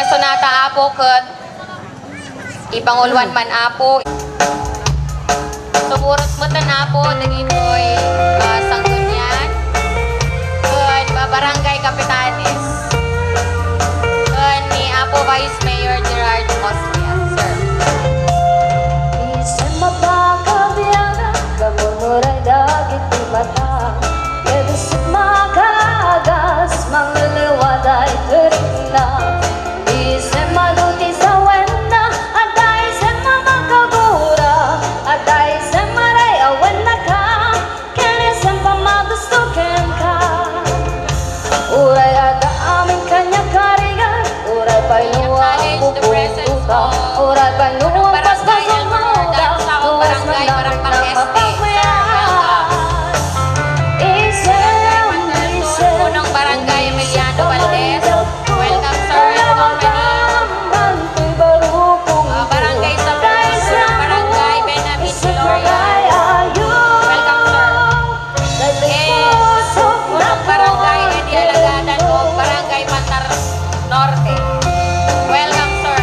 nga sonata apo ket ipangulwan man apo. Sumurot mo tan apo dagitoy sanggunyan. Ken Barangay Kapitanes. Ken ni Apo Vice Mayor Gerard Osmia, sir. Isang mapakabiyaga, kamunuray dagit di mata. Medusip makagas, mangliliwad ay turina. Isang maluti sa wena, aday sa mamakagura. Aday sa maray awan na ka, kinisang pamagustukin ka. Uray ada aming kanya karigan, uray pa'y luwang pupuntuta. Uray pa'y luwang paspasong mauda, luwas man namin na mapagmayaan. Isang Unang Barangay Emiliano Valdez. Welcome, sir, and company. Barangay Sabros, Barangay Benjamin Gloria. Welcome, sir. Unang Barangay Edi Alagadan o Barangay Matar Norte. Welcome, sir.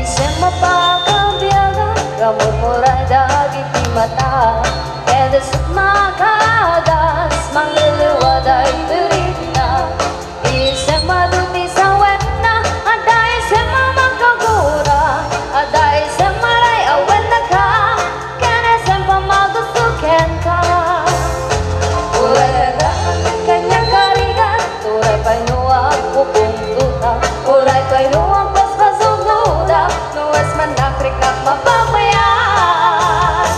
Isang mapakabiyaga, kamunuray dagit di mata. Medusip makagas, mangliliwad ay turina. Isang maduti sa wena, aday sa mamakagura. Aday sa maray awan na ka, kinisang pamagustukin ka. Uray na ang kanyang karigan, turay pa'y nuwag pupuntuta. Uray pa'y nuwag paspasong luda, luwas man nakrik na mapagmayaan.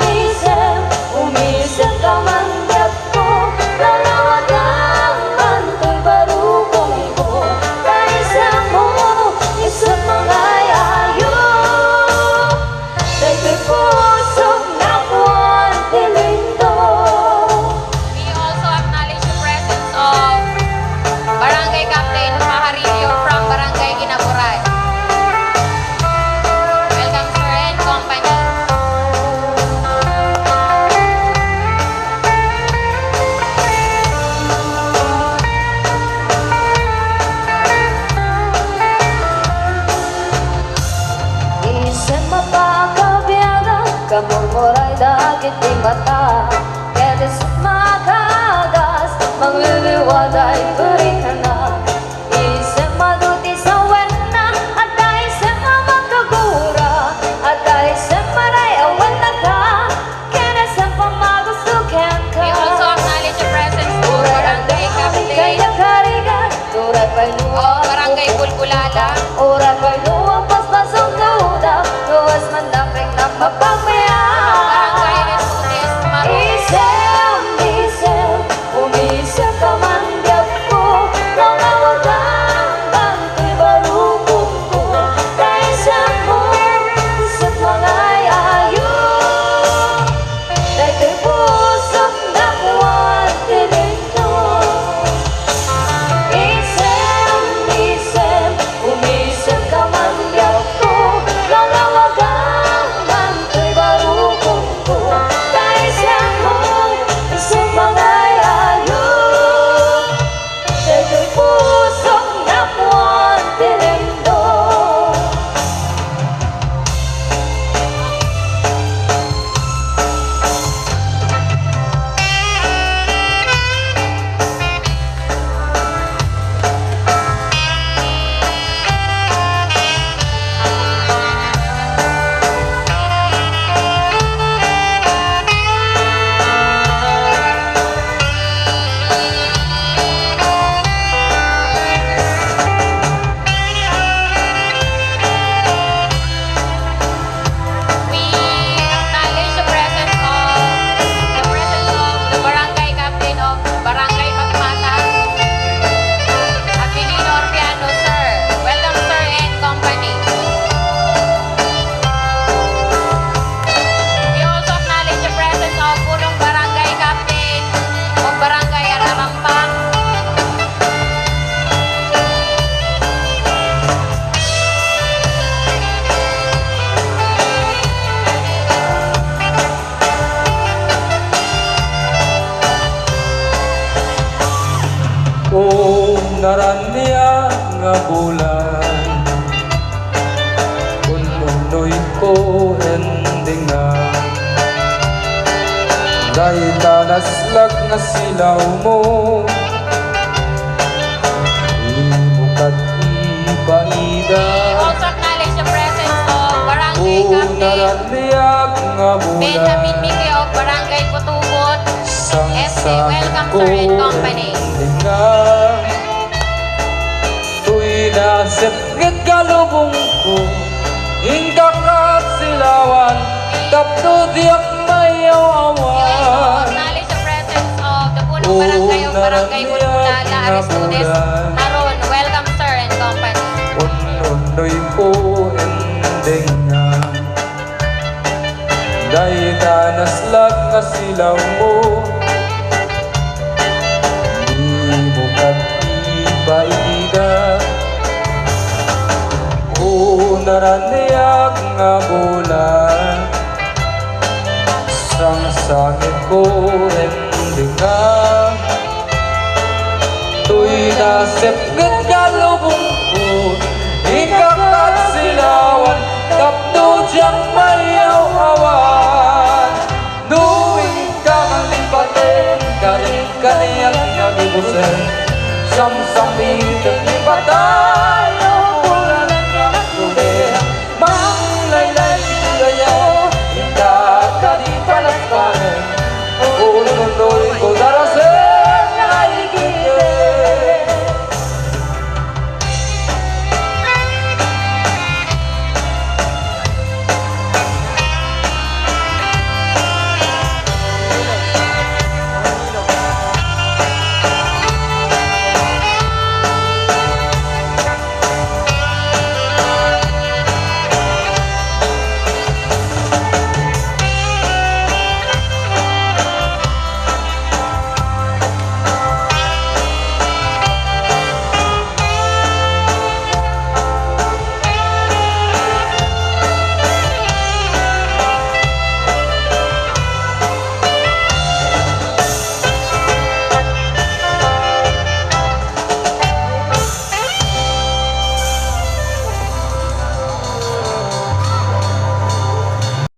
Isem, umisem ka man diyak ko, lalawag ang banto'y barukong ko. Kaisang mo, isang mga yayo, dahil pusok na buwan tilindo. We also acknowledge the presence of Barangay Captain Maharillo from Barangay Ginaburay. Welcome, sir, and company. Isang mapakabiyaga, kamumuray dagit di mata. Medusip makagas, mangliliwad ay turina na. Isang maduti sa wena, aday sa mamakagura. Aday sa maray awan na ka, kinisang pamagustukin ka. We also acknowledge the presence of Barangay Captain Kaya karigan, turay pa'y of luwag Barangay Bulbulala. Oras pa'y luwag paspasong duda, luwas man nakrik na mapagmayaan. Barangay Resunes Maru. Isem, umisem ka man diyak ko, Unaran niya nga bulan Ununoy ko ending na Dahil tanaslag nga silaw mo Imukat ibaida We also acknowledge the presence of Barangay Captain Unaran niya nga Benjamin bulan Miki of Barangay Putubot. Sang SC, welcome, sir, and company. Tuy nasip ngit galubong ko Ingkakat silawan Tapno diyak mayaw We also awan acknowledge the presence of the punong barangay of Barangay Putulala, Aristodes Naron. Welcome, sir, and company. Ununoy ko ending na Dahil tanaslag nga silaw mo Di mo kat ibaida Unaraniyag nga bulan Sang sangit ko ending na Tuy nasip ngit galubong ko Ikakat silawan Tapno diyang mayaw awan Nuwing ka ng lipatin Karing kaniyang nagibusin Samsami ng lipatan